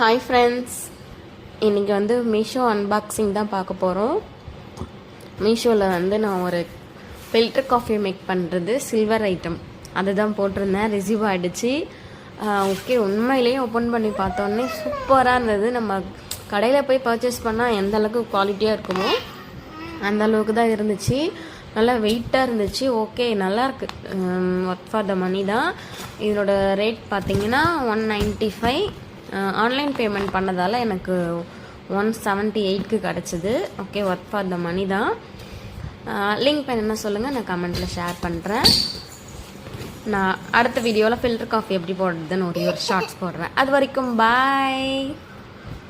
Hi friends, இன்றைக்கி வந்து Meesho unboxing தான் பார்க்க போகிறோம். மீஷோவில் நான் ஒரு ஃபில்டர் காஃபி மேக் பண்ணுறது சில்வர் ஐட்டம் அது தான் போட்டிருந்தேன். ரிசீவ் ஆகிடுச்சு. ஓகே, உண்மையிலேயே ஓப்பன் பண்ணி பார்த்தோன்னே சூப்பராக இருந்தது. நம்ம கடையில் போய் பர்ச்சேஸ் பண்ணால் எந்த அளவுக்கு குவாலிட்டியாக இருக்குமோ அந்த அளவுக்கு தான் இருந்துச்சு. நல்லா வெயிட்டாக இருந்துச்சு. ஓகே, நல்லாயிருக்கு. ஒர்க் ஃபார் த மணி தான். இதனோட ரேட் பார்த்திங்கன்னா 195. ஆன்லைன் பேமெண்ட் பண்ணதால் எனக்கு 178க்கு கிடச்சிது. ஓகே, ஒர்க் ஃபார் த மணி தான். லிங்க் பண்ண சொல்லுங்கள், நான் கமெண்ட்டில் ஷேர் பண்ணுறேன். நான் அடுத்த வீடியோவில் ஃபில்டர் காஃபி எப்படி போடுறதுன்னு ஒரு ஷார்ட்ஸ் போடுறேன். அது வரைக்கும் பாய்.